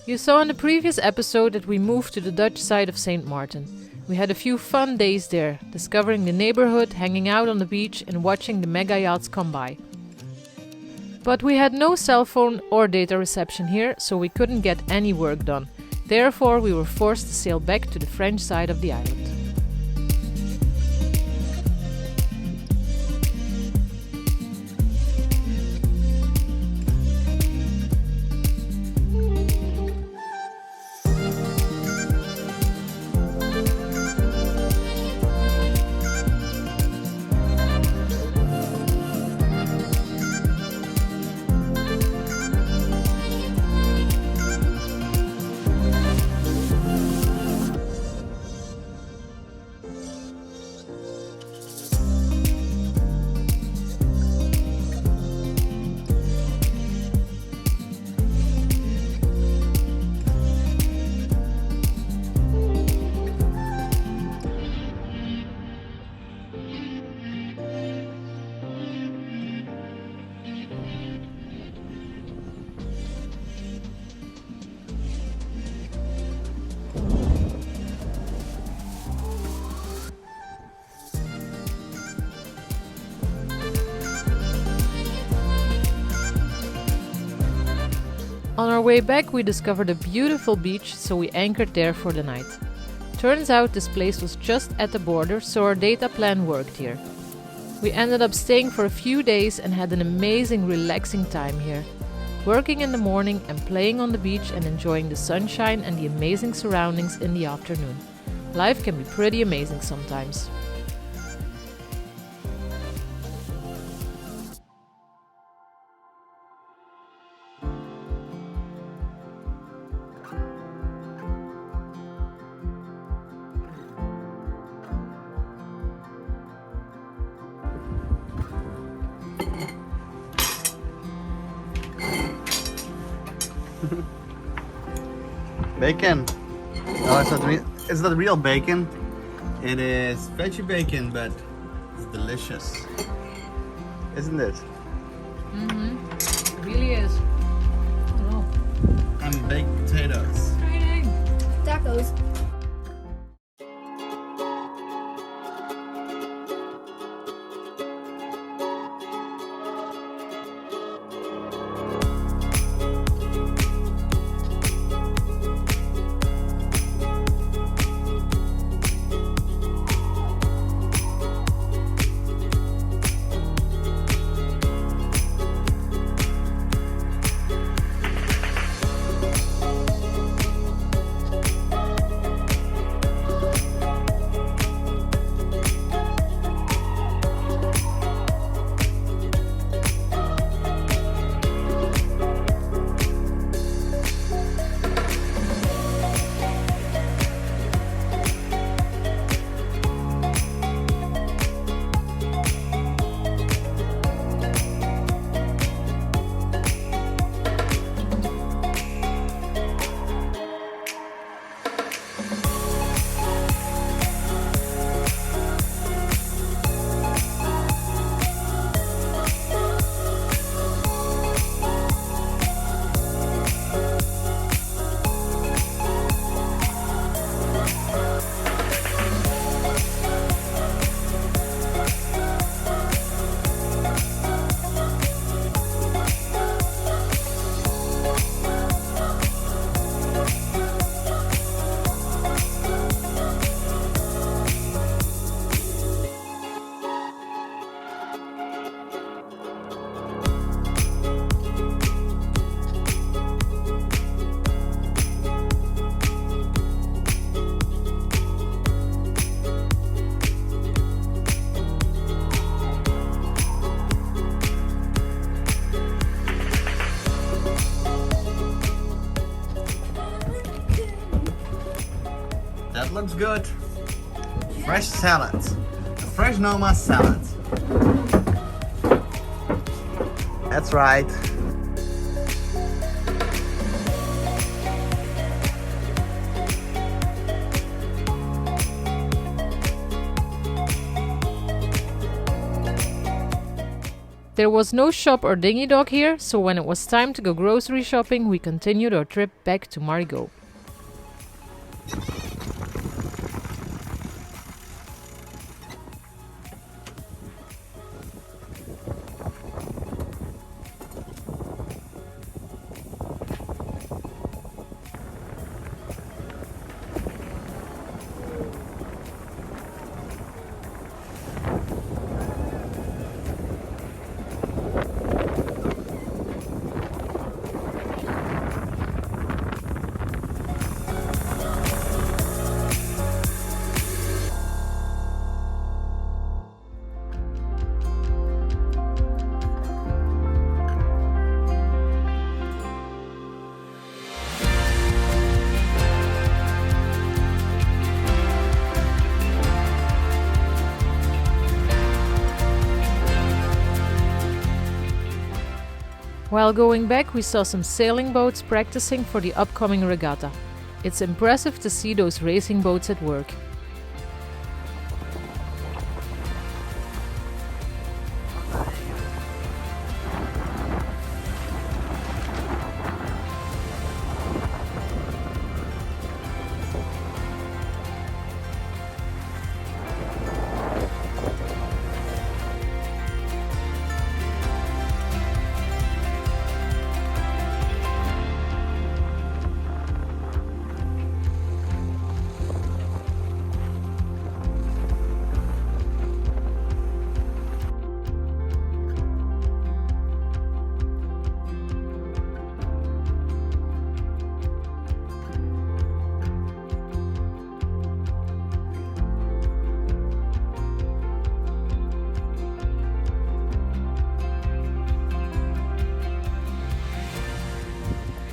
You saw in the previous episode that we moved to the Dutch side of St. Martin. We had a few fun days there, discovering the neighborhood, hanging out on the beach and watching the mega yachts come by. But we had no cell phone or data reception here, so we couldn't get any work done. Therefore, we were forced to sail back to the French side of the island. On our way back, we discovered a beautiful beach, so we anchored there for the night. Turns out this place was just at the border, so our data plan worked here. We ended up staying for a few days and had an amazing, relaxing time here. Working in the morning and playing on the beach and enjoying the sunshine and the amazing surroundings in the afternoon. Life can be pretty amazing sometimes. Bacon. No, it's not real bacon. It is veggie bacon, but it's delicious. Isn't it? It really is. Oh. And baked potatoes. Tacos. That looks good. Fresh salad. A fresh Noma salad. That's right. There was no shop or dinghy dock here, so when it was time to go grocery shopping, we continued our trip back to Marigot. While going back, we saw some sailing boats practicing for the upcoming regatta. It's impressive to see those racing boats at work.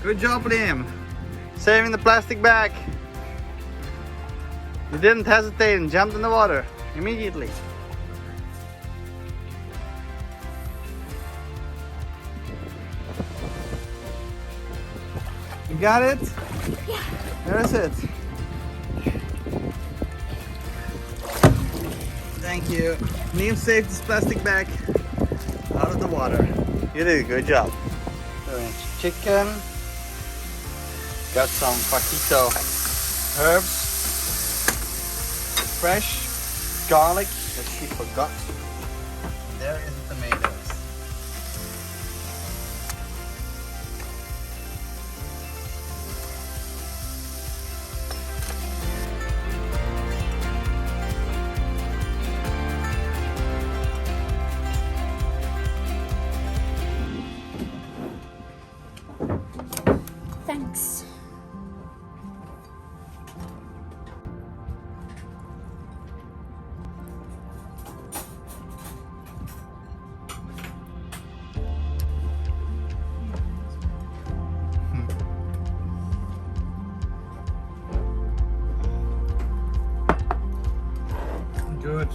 Good job, Liam. Saving the plastic bag. You didn't hesitate and jumped in the water immediately. You got it? Yeah. Where is it? Thank you. Liam saved this plastic bag out of the water. You did a good job. So it's chicken. Got some fajito herbs, fresh garlic that she forgot. There is the tomatoes. Thanks. Good.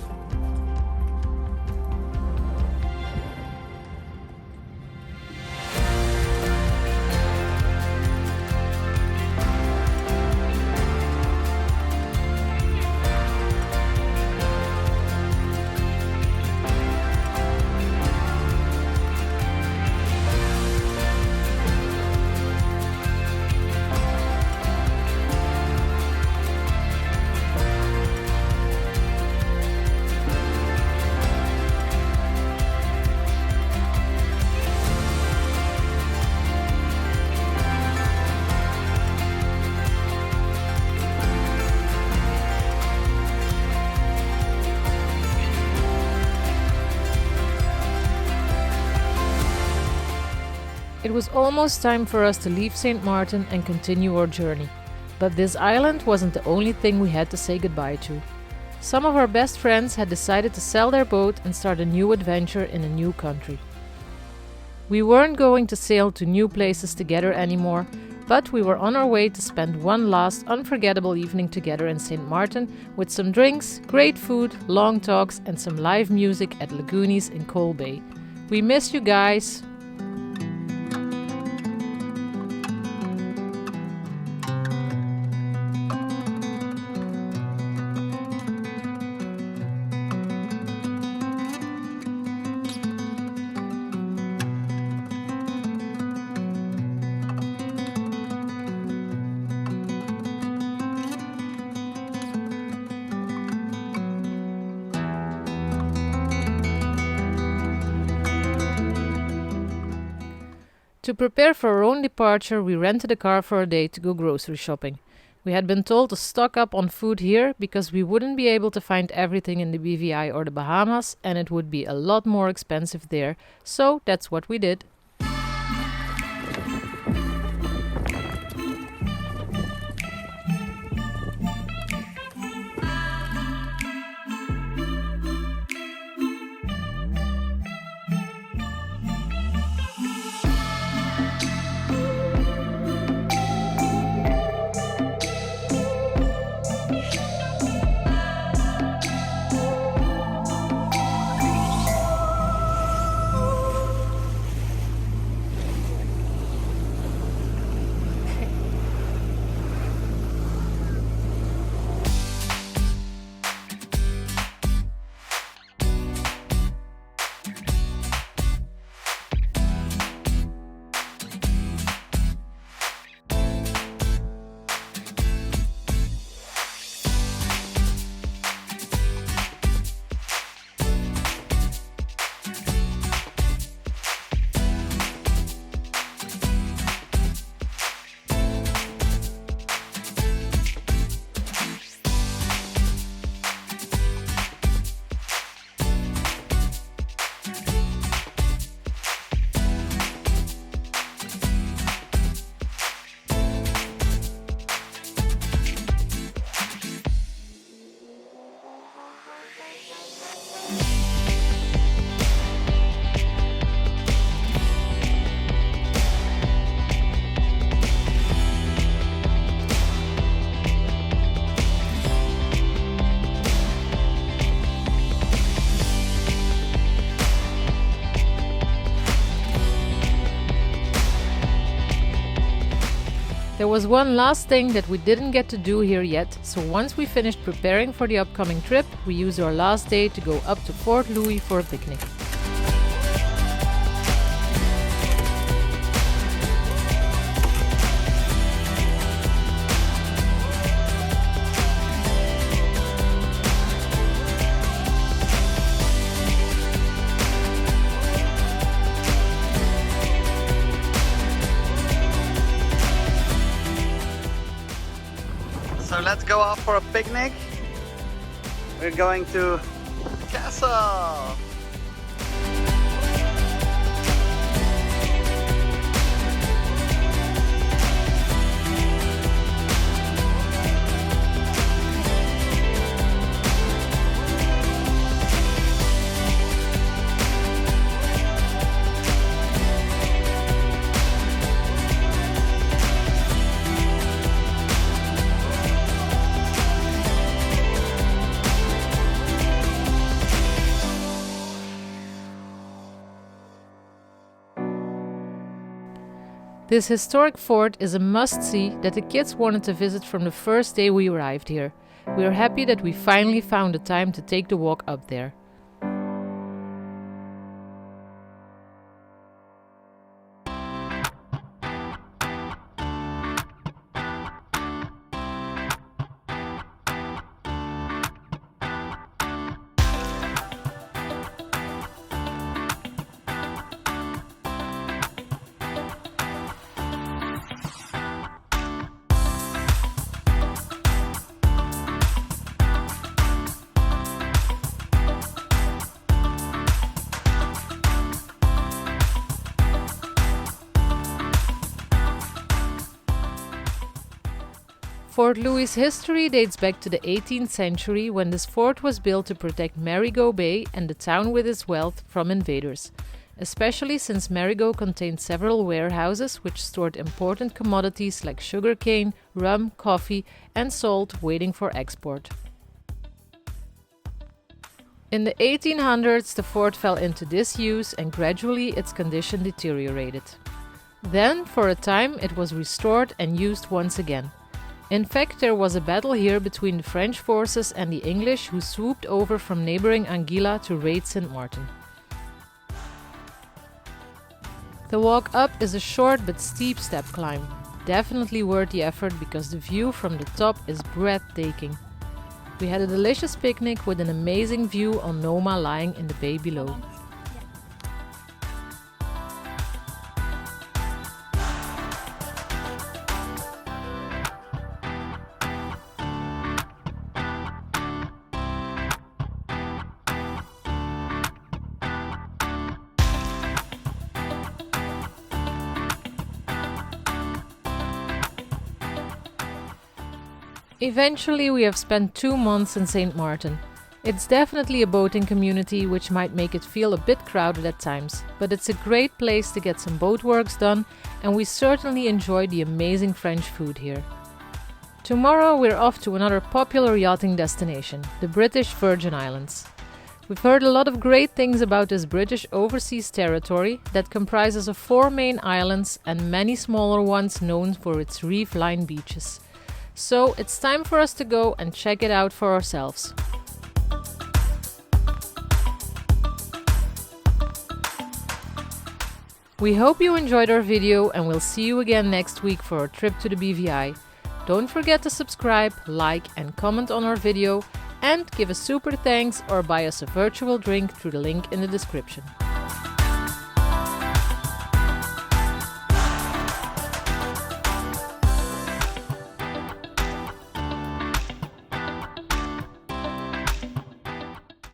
It was almost time for us to leave St. Martin and continue our journey. But this island wasn't the only thing we had to say goodbye to. Some of our best friends had decided to sell their boat and start a new adventure in a new country. We weren't going to sail to new places together anymore, but we were on our way to spend one last unforgettable evening together in St. Martin with some drinks, great food, long talks and some live music at Lagoonies in Cole Bay. We miss you guys! To prepare for our own departure, we rented a car for a day to go grocery shopping. We had been told to stock up on food here because we wouldn't be able to find everything in the BVI or the Bahamas, and it would be a lot more expensive there, so that's what we did. There was one last thing that we didn't get to do here yet, so once we finished preparing for the upcoming trip, we used our last day to go up to Fort Louis for a picnic. So let's go off for a picnic. We're going to the castle. This historic fort is a must-see that the kids wanted to visit from the first day we arrived here. We are happy that we finally found the time to take the walk up there. Fort Louis' history dates back to the 18th century when this fort was built to protect Marigot Bay and the town with its wealth from invaders, especially since Marigot contained several warehouses which stored important commodities like sugarcane, rum, coffee and salt waiting for export. In the 1800s, the fort fell into disuse and gradually its condition deteriorated. Then, for a time, it was restored and used once again. In fact, there was a battle here between the French forces and the English who swooped over from neighboring Anguilla to raid St. Martin. The walk up is a short but steep step climb, definitely worth the effort because the view from the top is breathtaking. We had a delicious picnic with an amazing view on Noma lying in the bay below. Eventually we have spent 2 months in St. Martin. It's definitely a boating community which might make it feel a bit crowded at times, but it's a great place to get some boat works done, and we certainly enjoy the amazing French food here. Tomorrow we're off to another popular yachting destination, the British Virgin Islands. We've heard a lot of great things about this British overseas territory that comprises of 4 main islands and many smaller ones known for its reef-lined beaches. So it's time for us to go and check it out for ourselves. We hope you enjoyed our video, and we'll see you again next week for our trip to the BVI. Don't forget to subscribe, like and comment on our video, and give a super thanks or buy us a virtual drink through the link in the description.